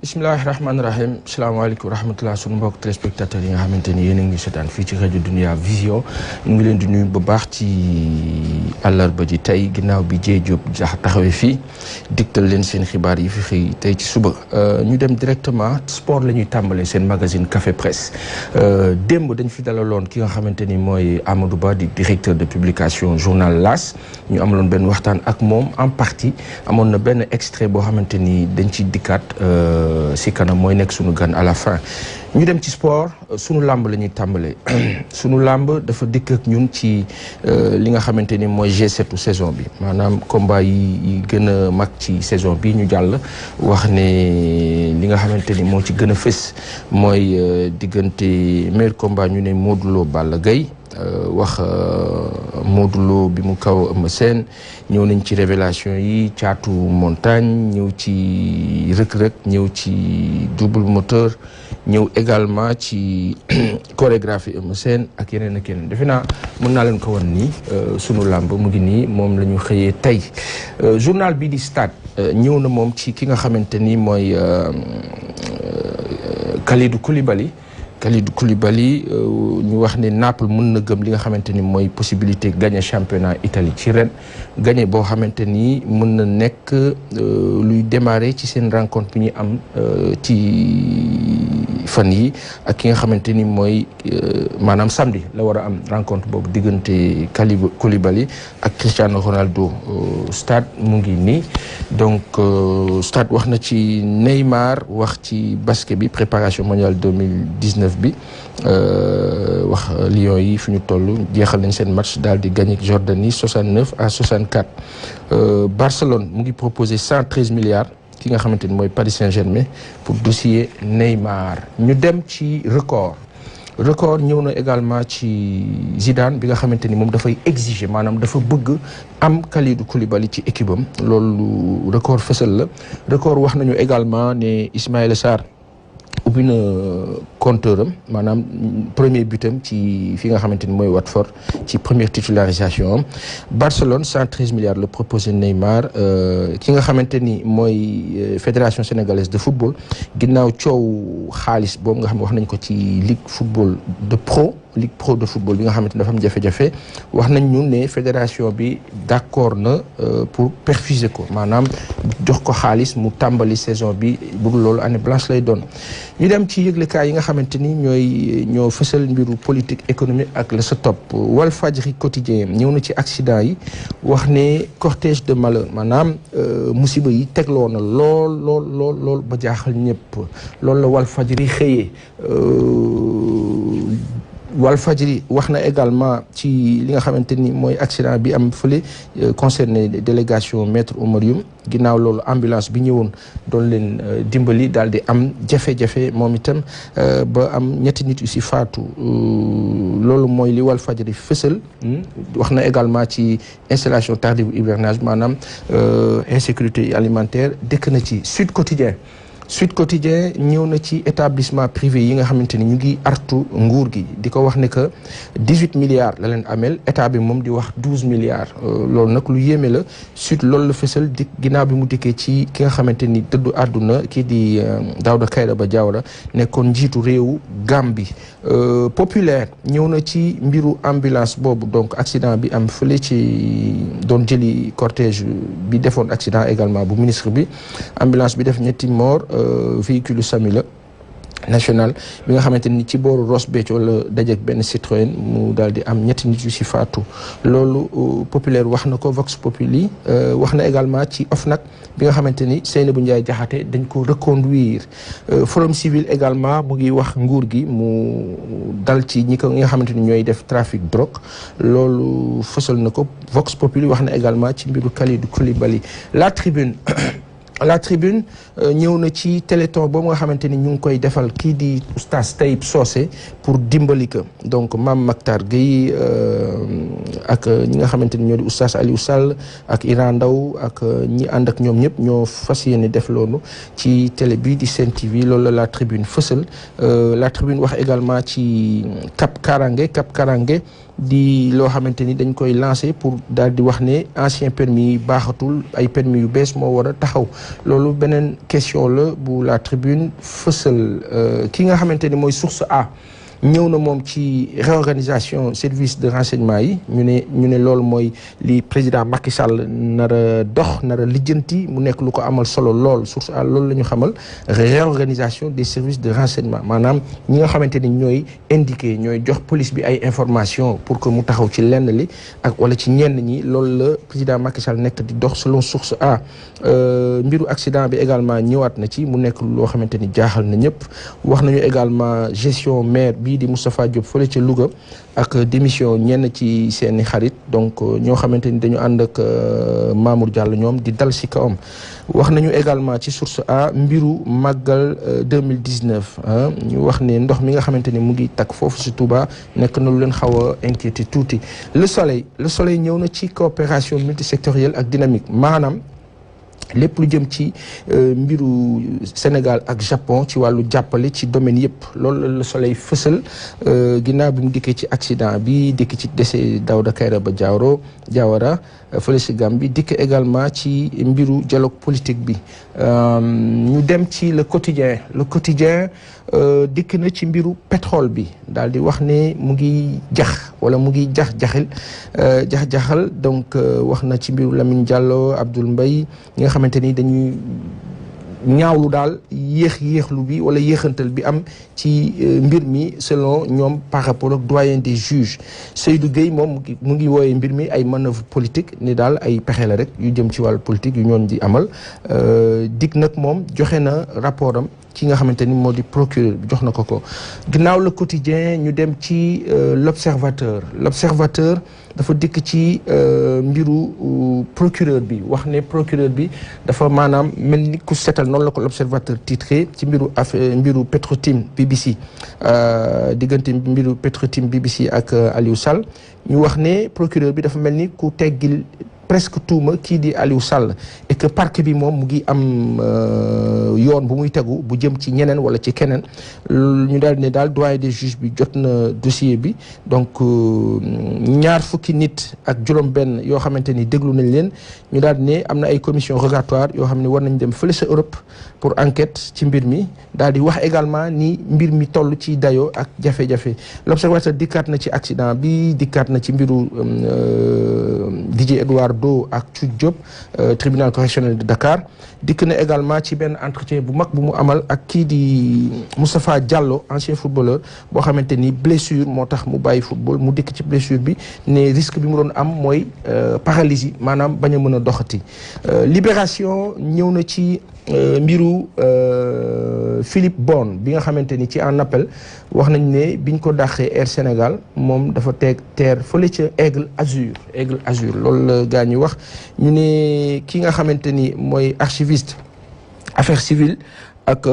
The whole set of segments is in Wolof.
Bismillahirrahmanirrahim. Salaamaaleykum rahmatullah sunu mbokk téléspectateurs yi nga xamante ni yéen a ngi seetaan fii ci rajo Dunia Vision ñu ngi leen di nuyu bu baax ci àllarba ji tey ginnaaw bi Dieye Diop taxawee fii digtal leen seen xibaar yi fi xëy tey ci suba ñu dem directement sport la ñuy tàmbalee seen magazine Café Presse démb dañ fi dalaloon ki nga xamante ni mooy Amadou Ba di directeur de publication journal L'As ñu amaloon benn waxtaan ak moom en partie amoon na benn extrait boo xamante ni dañ ci dikkaat si kanam mooy nekk sunu gan à la fin ñu dem ci sport sunu làmb la ñuy tàmbalee sunu làmb dafa dikk ak ñun ci li nga xamante ni mooy G7 saison bi maanaam combat yi gën a mag ci saison bi ñu jàll wax ne li nga xamante ni moo ci gën a fës mooy diggante meilleur combat ñu ne Modou Lo Balla Gaye wax Modou Lo bi mu kaw Eumeu Sène ñëw nañ ci révélation yi caatu montagne ñëw ci rëk-rëk ñëw ci double moteur ñëw également ci chorégraphie Eumeu Sène ak yeneen ak yeneen defe naa mën naa leen ko wan nii sunu làmb mu ngi nii moom la ñu xëyee tey journal bi di Stade ñëw na moom ci ki nga xamante ni mooy Kalidou Koulibaly ñu wax ne Naples mën na gëm li nga xamante ni mooy possibilité gagner championnat Italie ci ren gagner boo xamante ni mën na nekk luy démarrer ci seen rencontre bi ñuy am ci fan yi ak ki nga xamante ni mooy maanaam samedi la war a am rencontre boobu diggante Koulibaly ak Cristiano Ronaldo. Stade mu ngi nii donc Stade wax na ci Neymar wax ci basket bi préparation mondiale 2019 bi wax Lions yi fi ñu toll jeexal nañ seen match daal di gagné Jordanie 69-64 Barcelone mu ngi proposé 113 milliards ki nga xamante ni mooy Paris Saint-Germain pour dossier Neymar. ñu dem ci record ñëw na également ci Zidane bi nga xamante ni moom dafay exiger maanaam dafa bëgg am Kalidou Koulibaly ci équipe am loolu record fësal la record wax nañu également ne Ismaïla Sarr ubbi na compteur am maanaam premier butam ci fi nga xamante ni mooy Watford ci première titularisation am Barcelone 113 milliards la proposé Neymar ki nga xamante ni mooy fédération sénégalaise de football ginnaaw coow xaalis boobu nga xam ne wax nañ ko ci ligue pro de football bi nga xamante ni dafa am jafe-jafe wax nañ ñu ne fédération bi d'accord na pour perfuser ko maanaam jox ko xaalis mu tàmbali saison bi bu loolu année blanche lay doon. ñu dem ci yëglekaay yi nga xamante ni ñoo fësal mbiru politique économique ak la sa topp Walfadjri quotidien ñëw na ci accident yi wax ne cortège de malheur maanaam musiba yi tegloo na lool ba jaaxal ñëpp loolu la Walfadjri xëyee. Walfadjri wax na également ci li nga xamante ni mooy accident bi am fële concerné délégation maître Oumar Youm ginnaaw loolu ambulance bi ñëwoon doon leen dimbali daal di am jafe-jafe moom itam ba am ñetti nit yu si faatu loolu mooy li Walfadjri fësal wax na également ci installation tardive hivernage maanaam insécurité alimentaire dëkk na ci Sud Quotidien ñëw na ci établissement privé yi nga xamante ni ñu ngi artu nguur gi di ko wax ne que 18 milliards la leen amel état bi moom di wax 12 milliards loolu nag lu yéeme la Sud loolu la fësal di ginnaaw bi mu dikkee ci ki nga xamante ni dëddu àdduna kii di Daouda Kairaba Diawara nekkoon njiitu réewu Gambie Populaire ñëw na ci mbiru ambulance boobu donc accident bi am fële ci doon jëli cortège bi defoon accident également bu ministre bi ambulance bi def ñetti mort véhicule SAMU la national bi nga xamante ni ci booru Ross Béthio la dajeek benn Citroën mu daal di am ñetti nit yu si faatu loolu Populaire wax na ko Vox Populi wax na également ci OFNAC bi nga xamante ni Seynabou Ndiaye Diakhaté dañ ko reconduire Forum Civil également mu ngi wax nguur gi mu dal ci ñi nga xamante ni ñooy def trafic drogue loolu fësal na ko Vox Populi wax na également ci mbiru Kalidou Koulibaly La Tribune ñëw na ci téléthon boobu nga xamante ni ñu ngi koy defal kii di oustaz Taïb Socé pour dimbali ko donc Mame Mactar Gueye ak ñi nga xamante ni ñoo di oustaz Aliou Sall ak Iran Ndaw ak ñi ànd ak ñoom ñëpp ñoo fas yéene def loolu ci télé bi di Sen TV loolu la La Tribune fësal La Tribune wax également ci Cap Karange di loo xamante ni dañ koy lancer pour daal di wax ne ancien permis yi baaxatul ay permis yu bees moo war a taxaw loolu beneen question la bu la tribune fësal ki nga xamante ni mooy source A ñëw na moom ci réorganisation service de renseignement yi ñu ne loolu mooy li président Macky Sall nar a dox nar a lijjanti mu nekk lu ko amal solo lool source a loolu la ñu xamal réorganisation des services de renseignement maanaam ñi nga xamante ni ñooy indiqué ñooy jox police bi ay information pour que mu taxaw ci lenn li ak wala ci ñenn ñi loolu la président Macky Sall nekk di dox selon source A mbiru accident bi également ñëwaat na ci mu nekk loo xamante ni jaaxal na ñëpp wax nañu également gestion maire bii di Moustapha Diop fële ca Louga ak démission ñenn ci seeni xarit donc ñoo xamante ni dañu ànd ak Mamour Diallo ñoom di dal ci kawam wax nañu également ci source A mbiru màggal 2019 ñu wax ne ndox mi nga xamante ni mu ngi takk foofu ci Touba nekk na lu leen xaw a inquiété tuuti le soleil ñëw na ci coopération multisectorielle ak dynamique maanaam lépp lu jëm ci mbiru Sénégal ak Japon ci wàllu jàppale ci domaine yëpp loolu la Soleil fësal ginnaaw bi mu dikkee ci accident bi dikk ci décès Daouda Kairaba Diawara fële si Gambie dikk également ci mbiru dialogue politique bi ñu dem ci le quotidien dikk na ci mbiru pétrole bi daal di wax ne mu ngi jax wala mu ngi jax-jaxal donc wax na ci mbiru Lamine Diallo Abdoul Mbaye ñi nga xamante ni dañuy ñaawlu daal yéexlu bi wala yéexantal bi am ci mbir mi selon ñoom par rapport ak doyen des juges Seydou Gueye moom mu ngi wooyee mbir mi ay manœuvre politique ni daal ay pexe la rek yu jëm ci wàllu politique yu ñoon di amal dik nag moom joxe na rapport am ki nga xamante ni moo di procureur bi jox na ko ginnaaw le quotidien ñu dem ci l'observateur dafa dikk ci mbiru procureur bi wax ne procureur bi dafa maanaam mel ni ku setal noonu la ko l'observateur titré ci mbiru Petro-Tim BBC diggante mbiru Petro-Tim BBC ak Aliou Sall ñu wax ne procureur bi dafa mel ni ku teggil presque tuuma kii di Aliou Sall et que parquet bi moom mu ngi am yoon bu muy tegu bu jëm ci ñeneen wala ci keneen ñu daal ne daal doyen des juges bi jot na dossier bi donc 20 fukki nit ak juróom-benn yoo xamante ni déglu nañ leen ñu daal ne am na ay commission rogatoire yoo xam ne war nañ dem fële sa Europe pour enquête ci mbir mi daal di wax également ni mbir mi toll ci dayo ak jafe-jafe l'observateur dikkaat na ci accident bi dikkaat na ci mbiru Didier Edouard Do ak Chut Diop tribunal correctionnel de Dakar dikk na également ci benn entretien bu mag bu mu amal ak kii di Moustapha Diallo ancien footballeur boo xamante ni blessure moo tax mu bàyyi football mu dikk ci blessure bi ne risque bi mu doon am mooy paralysie maanaam bañ a mën a doxati Libération ñëw na ci mbiru Philippe Bon bi nga xamante ni ci en appel wax nañ ne biñ ko dàqee Air Sénégal moom dafa teer fële ca Aigle Azur loolu la gaa ñi wax ñu ne ki nga xamante ni mooy archiviste affaires civiles ak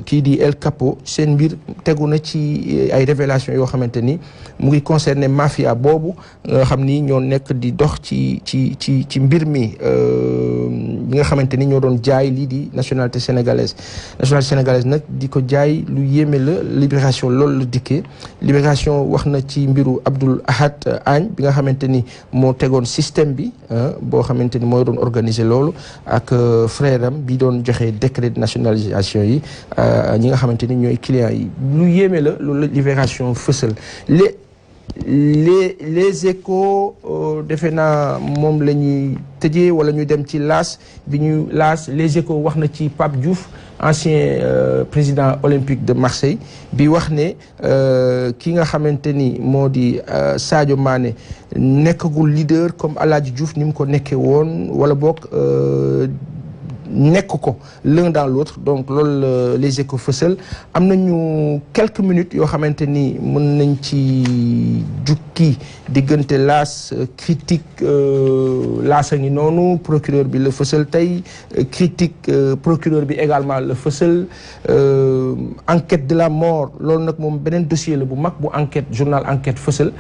kii di El Capo seen mbir tegu na ci ay révélation yoo xamante ni mu ngi concerné mafia boobu nga xam ni ñoo nekk di dox ci mbir mi bi nga xamante ni ñoo doon jaay lii di nationalité sénégalaise nag di ko jaay lu yéeme la Libération loolu la dikkee Libération wax na ci mbiru Abdoul Ahad Agne bi nga xamante ni moo tegoon système bi boo xamante ni mooy doon organiser loolu ak frère am bi doon joxe décret de nationalisation yi ñi nga xamante ni ñooy clients yi lu yéeme la loolu Libération fësal les échos defe naa moom la ñuy tëjee wala ñu dem ci laas les échos wax na ci Pape Diouf ancien président olympique de Marseille bi wax ne ki nga xamante ni moo di Sadio Mané nekkagul leader comme Aladji Diouf ni mu ko nekkee woon wala boog nekk ko l'un dans l'autre donc loolu les échos fësal am nañu quelques minutes yoo xamante ni mën nañ ci jukki diggante laas critique laas a ngi noonu procureur bi la fësal tey critique procureur bi également la fësal enquête de la mort loolu nag moom beneen dossier la bu mag bu enquête journal enquête fësal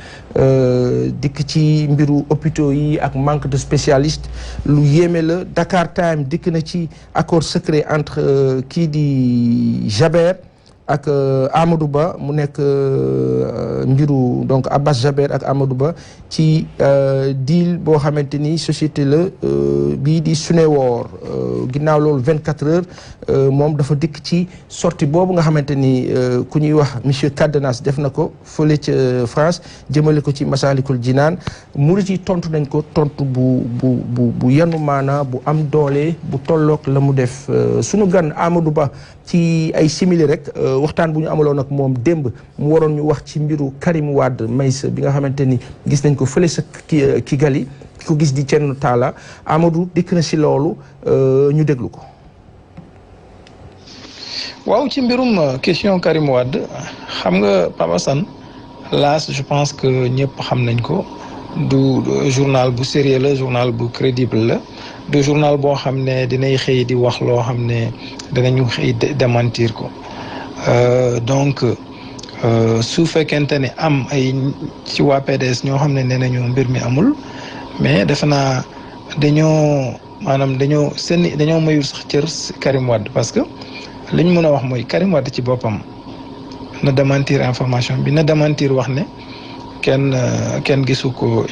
dikk ci mbiru hôpitaux yi ak manque de spécialistes lu yéeme la Dakar Time dikk na ci accord secret entre kii di Jaber ak Amadou Ba mu nekk mbiru donc Abbas Jaber ak Amadou Ba ci deal boo xamante ni société la bii di Sunewoor ginnaaw loolu 24 heures moom dafa dikk ci sortie boobu nga xamante ni ku ñuy wax monsieur Cardenas def na ko fële ca France jëmale ko ci Masalikul Jinaan murit yi tontu nañ ko tontu bu yanu maana bu am doole bu tolloog la mu def sunu gan Amadou Ba ci ay simili rek waxtaan bu ñu amaloon ak moom démb mu waroon ñu wax ci mbiru Karim Wade Meïssa bi nga xamante ni gis nañ ko fële sa Kigali ki ko gis di Thierno Talla Amadou dikk na si loolu ñu déglu ko. waaw ci mbirum question Karim Wade xam nga Papa Assane L'As je pense que ñëpp xam nañ ko du journal bu sérieux la journal bu crédible la du journal boo xam ne dinay xëy di wax loo xam ne danañu xëy démentir ko donc su fekkente ne am ay ci waa PDS ñoo xam ne nee nañu mbir mi amul mais defe naa dañoo mayul sax cër Karim Wade parce que li ñu mën a wax mooy Karim Wade ci boppam na démentir information bi na démentir wax ne kenn gisu ko